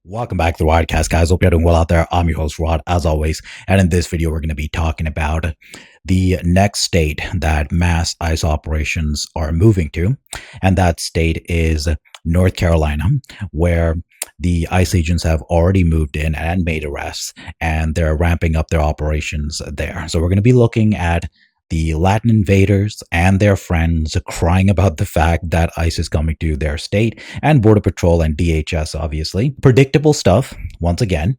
Welcome back to the Rodecast, guys. Hope you're doing well out there. I'm your host, Rod, as always. And in this video, we're going to be talking about the next state that mass ICE operations are moving to. And that state is North Carolina, where the ICE agents have already moved in and made arrests, and they're ramping up their operations there. So we're going to be looking at the Latin invaders and their friends crying about the fact that ICE is coming to their state, and Border Patrol and DHS, obviously. Predictable stuff, once again.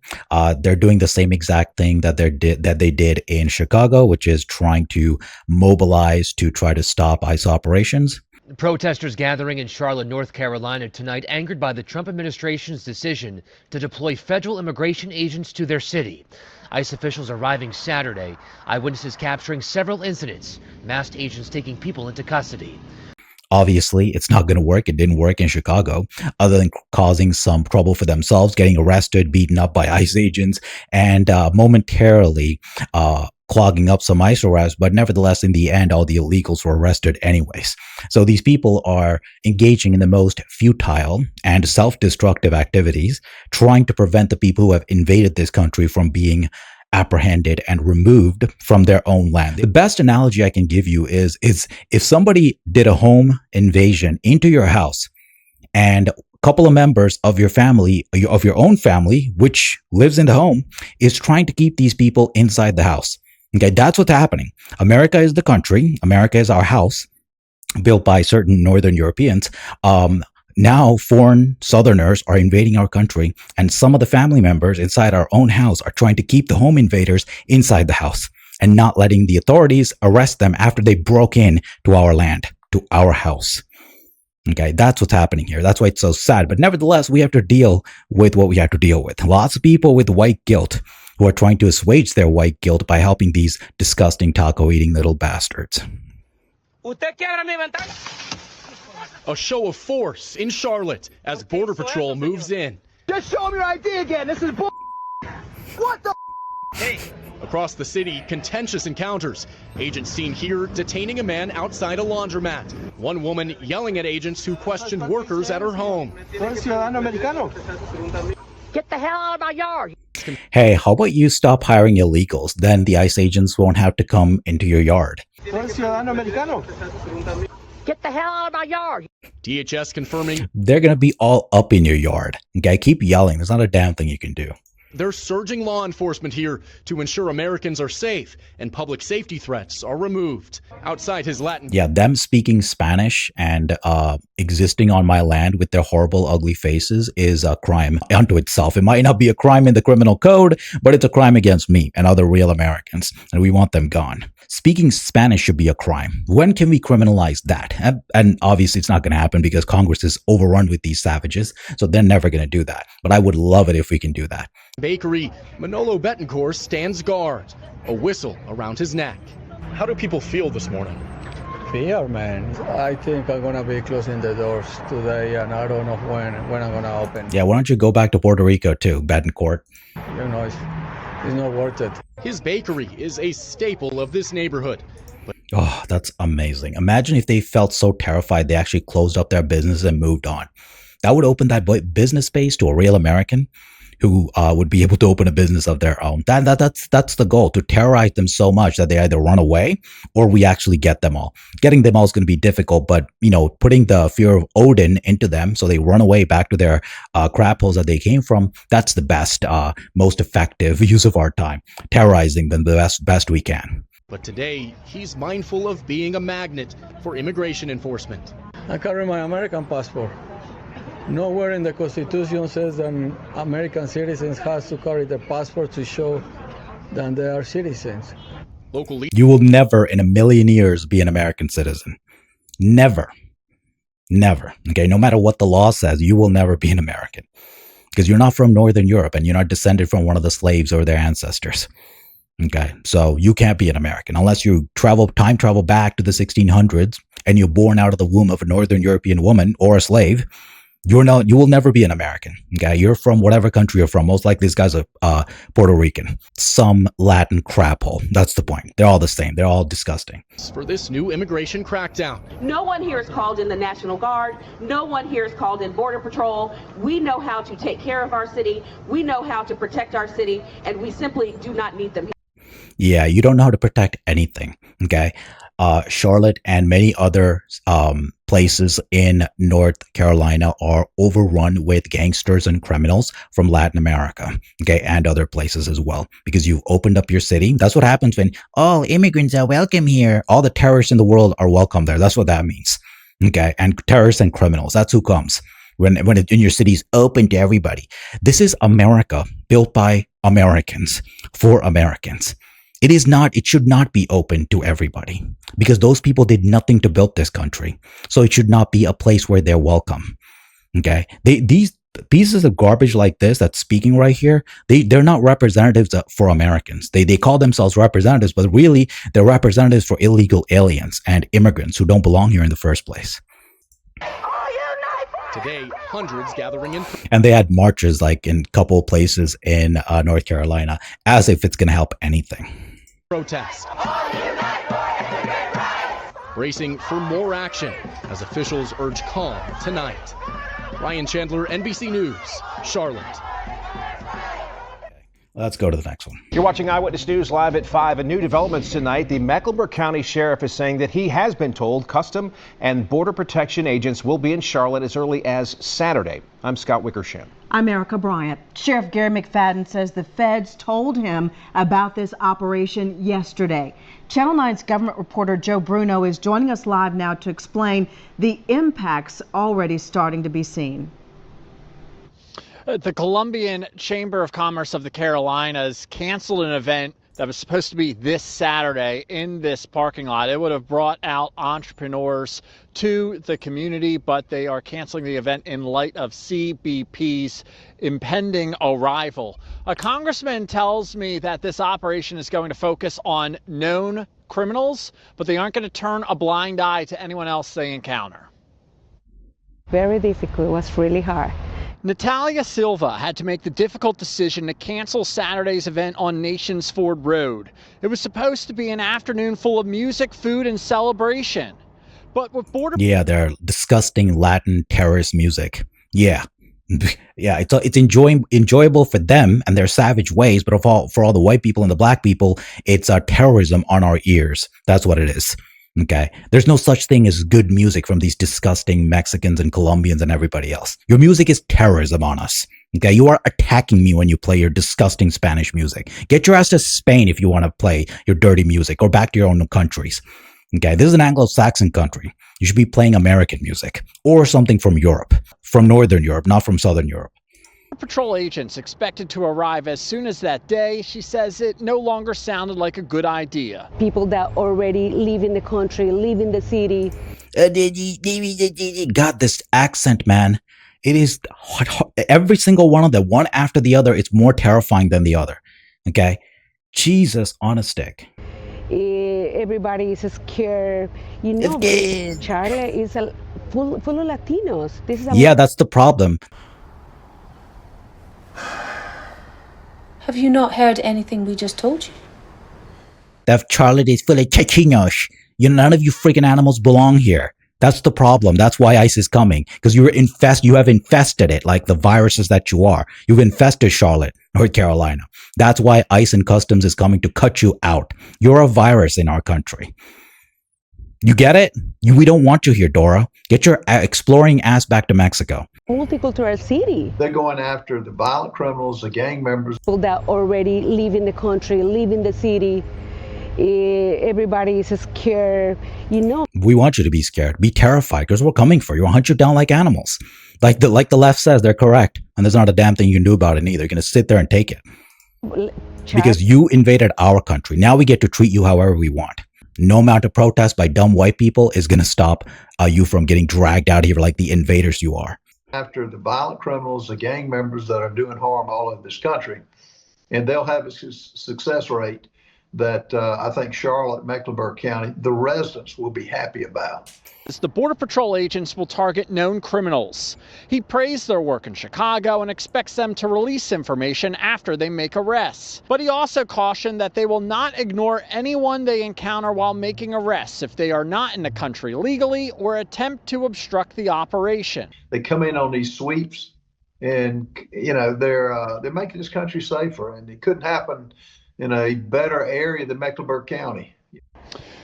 They're doing the same exact thing that they did in Chicago, which is trying to mobilize to try to stop ICE operations. Protesters gathering in Charlotte, North Carolina tonight, angered by the Trump administration's decision to deploy federal immigration agents to their city. ICE officials arriving Saturday, eyewitnesses capturing several incidents, masked agents taking people into custody. Obviously, it's not going to work. It didn't work in Chicago, other than causing some trouble for themselves, getting arrested, beaten up by ICE agents, and momentarily clogging up some ICE arrests. But nevertheless, in the end, all the illegals were arrested anyways. So these people are engaging in the most futile and self-destructive activities, trying to prevent the people who have invaded this country from being apprehended and removed from their own land. The best analogy I can give you is if somebody did a home invasion into your house and a couple of members of your family, of your own family, which lives in the home, is trying to keep these people inside the house. Okay, that's what's happening. America is the country. America is our house built by certain Northern Europeans. Now, foreign Southerners are invading our country, and some of the family members inside our own house are trying to keep the home invaders inside the house and not letting the authorities arrest them after they broke in to our land, to our house. Okay, that's what's happening here. That's why it's so sad. But nevertheless, we have to deal with what we have to deal with. Lots of people with white guilt who are trying to assuage their white guilt by helping these disgusting taco-eating little bastards. A show of force in Charlotte as Border Patrol moves in. Just show me your ID again. This is bull. What the? Hey. Across the city, contentious encounters. Agents seen here detaining a man outside a laundromat. One woman yelling at agents who questioned workers at her home. Get the hell out of my yard. Hey, how about you stop hiring illegals? Then the ICE agents won't have to come into your yard. Get the hell out of my yard. DHS confirming they're going to be all up in your yard. Okay, keep yelling. There's not a damn thing you can do. They're surging law enforcement here to ensure Americans are safe and public safety threats are removed. Outside his Latin... Yeah, them speaking Spanish and existing on my land with their horrible, ugly faces is a crime unto itself. It might not be a crime in the criminal code, but it's a crime against me and other real Americans, and we want them gone. Speaking Spanish should be a crime. When can we criminalize that? And obviously it's not going to happen because Congress is overrun with these savages, so they're never going to do that. But I would love it if we can do that. Bakery, Manolo Betancourt stands guard, a whistle around his neck. How do people feel this morning? Fear, man. I think I'm going to be closing the doors today, and I don't know when I'm going to open. Yeah, why don't you go back to Puerto Rico too, Betancourt? You know, it's not worth it. His bakery is a staple of this neighborhood. Oh, that's amazing. Imagine if they felt so terrified they actually closed up their business and moved on. That would open that business space to a real American who would be able to open a business of their own. That's the goal, to terrorize them so much that they either run away or we actually get them all. Getting them all is going to be difficult, but, you know, putting the fear of Odin into them so they run away back to their crap holes that they came from, that's the best, most effective use of our time. Terrorizing them the best we can. But today, he's mindful of being a magnet for immigration enforcement. I carry my American passport. Nowhere in the Constitution says that American citizens have to carry their passport to show that they are citizens. You will never in a million years be an American citizen. Never. Never. Okay, no matter what the law says, you will never be an American. Because you're not from Northern Europe and you're not descended from one of the slaves or their ancestors. Okay, so you can't be an American unless you time travel back to the 1600s and you're born out of the womb of a Northern European woman or a slave. You will never be an American. Okay, you're from whatever country you're from. Most likely, this guy's a Puerto Rican, some Latin crap hole. That's the point. They're all the same. They're all disgusting. For this new immigration crackdown. No one here is called in the National Guard. No one here is called in Border Patrol. We know how to take care of our city. We know how to protect our city, and we simply do not need them here. Yeah, you don't know how to protect anything. Okay. Charlotte and many other places in North Carolina are overrun with gangsters and criminals from Latin America, okay, and other places as well, because you've opened up your city. That's what happens when all immigrants are welcome here. All the terrorists in the world are welcome there. That's what that means, okay? And terrorists and criminals, that's who comes when your city's open to everybody. This is America, built by Americans for Americans. It should not be open to everybody because those people did nothing to build this country. So it should not be a place where they're welcome. Okay. These pieces of garbage like this that's speaking right here, they're not representatives for Americans. They call themselves representatives, but really they're representatives for illegal aliens and immigrants who don't belong here in the first place. Today, hundreds gathering in. And they had marches like in a couple of places in North Carolina, as if it's going to help anything. Protest. Bracing for more action as officials urge calm tonight. Ryan Chandler, NBC News, Charlotte. Let's go to the next one. You're watching Eyewitness News live at 5. And new developments tonight. The Mecklenburg County Sheriff is saying that he has been told Custom and Border Protection agents will be in Charlotte as early as Saturday. I'm Scott Wickersham. I'm Erica Bryant. Sheriff Gary McFadden says the feds told him about this operation yesterday. Channel 9's government reporter Joe Bruno is joining us live now to explain the impacts already starting to be seen. The Columbian Chamber of Commerce of the Carolinas canceled an event that was supposed to be this Saturday in this parking lot. It would have brought out entrepreneurs to the community, but they are canceling the event in light of CBP's impending arrival. A congressman tells me that this operation is going to focus on known criminals, but they aren't going to turn a blind eye to anyone else they encounter. Very difficult. It was really hard. Natalia Silva had to make the difficult decision to cancel Saturday's event on Nations Ford Road. It was supposed to be an afternoon full of music, food, and celebration. But with border... Yeah, they're disgusting Latin terrorist music. Yeah. Yeah, it's enjoyable for them and their savage ways, but for all the white people and the black people, it's terrorism on our ears. That's what it is. Okay. There's no such thing as good music from these disgusting Mexicans and Colombians and everybody else. Your music is terrorism on us. Okay. You are attacking me when you play your disgusting Spanish music. Get your ass to Spain if you want to play your dirty music, or back to your own countries. Okay. This is an Anglo-Saxon country. You should be playing American music or something from Europe, from Northern Europe, not from Southern Europe. Patrol agents expected to arrive as soon as that day. She says it no longer sounded like a good idea. People that already live in the country, live in the city. God, this accent, man. It is every single one of them, one after the other. It's more terrifying than the other. Okay. Jesus on a stick. Everybody is scared. You know, Charlotte is full of Latinos. Yeah, that's the problem. Have you not heard anything we just told you? That Charlotte is full of Chechinos. None of you freaking animals belong here. That's the problem. That's why ICE is coming. Because you have infested it like the viruses that you are. You've infested Charlotte, North Carolina. That's why ICE and Customs is coming to cut you out. You're a virus in our country. You get it? We don't want you here, Dora. Get your exploring ass back to Mexico. Multicultural city. They're going after the violent criminals, the gang members. People that already live in the country, live in the city. Everybody is scared. You know. We want you to be scared. Be terrified because we're coming for you. We'll hunt you down like animals. Like the left says, they're correct. And there's not a damn thing you can do about it either. You're going to sit there and take it. Because you invaded our country. Now we get to treat you however we want. No amount of protest by dumb white people is going to stop you from getting dragged out here like the invaders you are. After the violent criminals, the gang members that are doing harm all over this country, and they'll have a success rate that I think Charlotte, Mecklenburg County, the residents will be happy about. The Border Patrol agents will target known criminals. He praised their work in Chicago and expects them to release information after they make arrests. But he also cautioned that they will not ignore anyone they encounter while making arrests if they are not in the country legally or attempt to obstruct the operation. They come in on these sweeps, and they're making this country safer, and it couldn't happen in a better area than Mecklenburg County.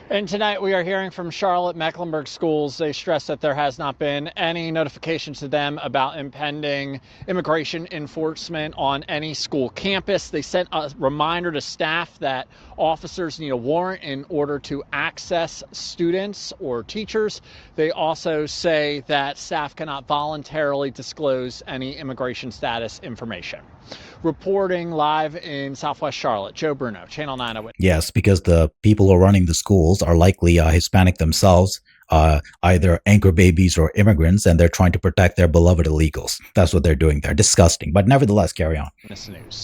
And tonight we are hearing from Charlotte Mecklenburg schools. They stress that there has not been any notifications to them about impending immigration enforcement on any school campus. They sent a reminder to staff that officers need a warrant in order to access students or teachers. They also say that staff cannot voluntarily disclose any immigration status information. Reporting live in Southwest Charlotte, Joe Bruno, Channel 9 Eyewitness. Yes, because the people who are running the schools are likely Hispanic themselves, either anchor babies or immigrants, and they're trying to protect their beloved illegals. That's what they're doing there. Disgusting. But nevertheless, carry on.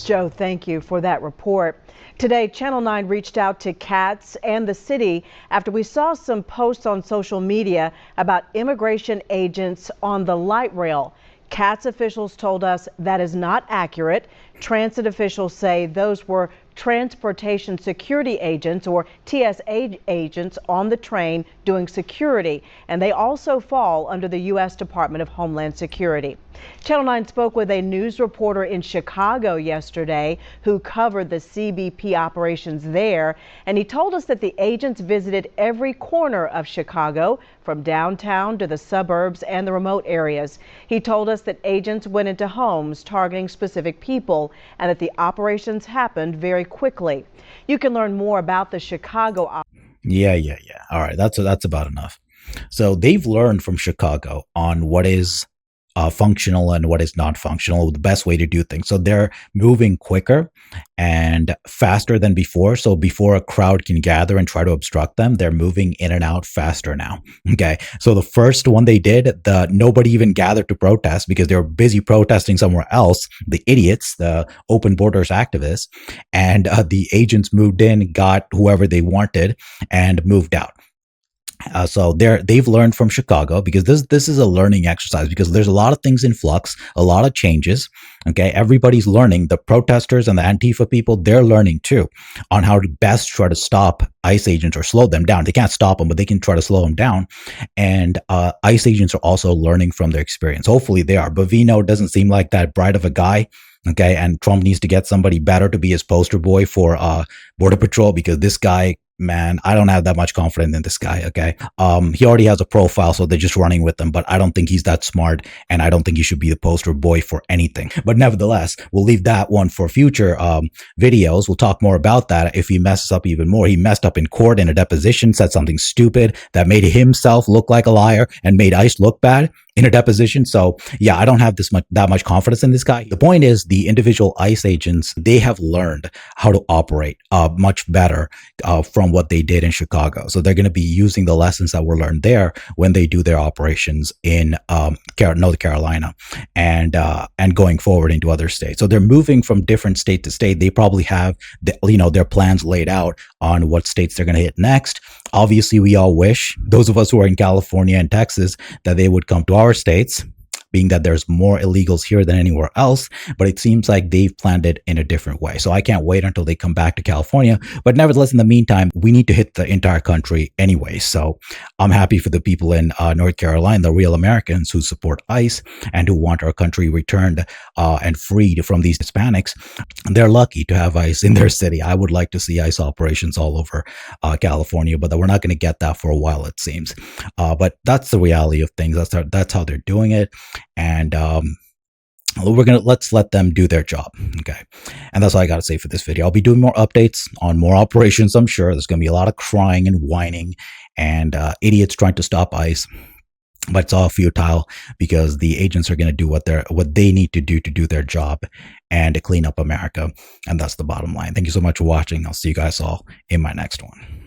Joe, thank you for that report. Today, Channel 9 reached out to Katz and the city after we saw some posts on social media about immigration agents on the light rail. Katz officials told us that is not accurate. Transit officials say those were transportation security agents, or TSA agents, on the train doing security, and they also fall under the U.S. Department of Homeland Security. Channel 9 spoke with a news reporter in Chicago yesterday who covered the CBP operations there, and he told us that the agents visited every corner of Chicago, from downtown to the suburbs and the remote areas. He told us that agents went into homes targeting specific people and that the operations happened very quickly. You can learn more about the Chicago. Yeah. All right, that's about enough. So they've learned from Chicago on what is functional and what is not functional, the best way to do things. So they're moving quicker and faster than before. So before a crowd can gather and try to obstruct them, they're moving in and out faster now. Okay. So the first one they did, nobody even gathered to protest because they were busy protesting somewhere else. The idiots, the open borders activists, and the agents moved in, got whoever they wanted, and moved out. So they've learned from Chicago, because this is a learning exercise, because there's a lot of things in flux, a lot of changes. Okay, everybody's learning. The protesters and the Antifa people, they're learning too on how to best try to stop ICE agents or slow them down. They can't stop them, but they can try to slow them down. And ICE agents are also learning from their experience. Hopefully they are. Bovino doesn't seem like that bright of a guy. Okay, and Trump needs to get somebody better to be his poster boy for Border Patrol, because this guy, man, I don't have that much confidence in this guy. Okay. He already has a profile, so they're just running with him, but I don't think he's that smart, and I don't think he should be the poster boy for anything. But nevertheless, we'll leave that one for future videos. We'll talk more about that if he messes up even more. He messed up in court in a deposition, said something stupid that made himself look like a liar and made ICE look bad in a deposition. So yeah, I don't have that much confidence in this guy. The point is, the individual ICE agents, they have learned how to operate much better from what they did in Chicago. So they're going to be using the lessons that were learned there when they do their operations in North Carolina and going forward into other states. So they're moving from different state to state. They probably have their plans laid out on what states they're going to hit next. Obviously, we all wish, those of us who are in California and Texas, that they would come to our states, being that there's more illegals here than anywhere else, but it seems like they've planned it in a different way. So I can't wait until they come back to California. But nevertheless, in the meantime, we need to hit the entire country anyway. So I'm happy for the people in North Carolina, the real Americans who support ICE and who want our country returned and freed from these Hispanics. They're lucky to have ICE in their city. I would like to see ICE operations all over California, but we're not going to get that for a while, it seems. But that's the reality of things. That's how they're doing it. And let's let them do their job. Okay. And that's all I got to say for this video. I'll be doing more updates on more operations. I'm sure there's going to be a lot of crying and whining and idiots trying to stop ICE. But it's all futile, because the agents are going to do what they need to do their job and to clean up America. And that's the bottom line. Thank you so much for watching. I'll see you guys all in my next one.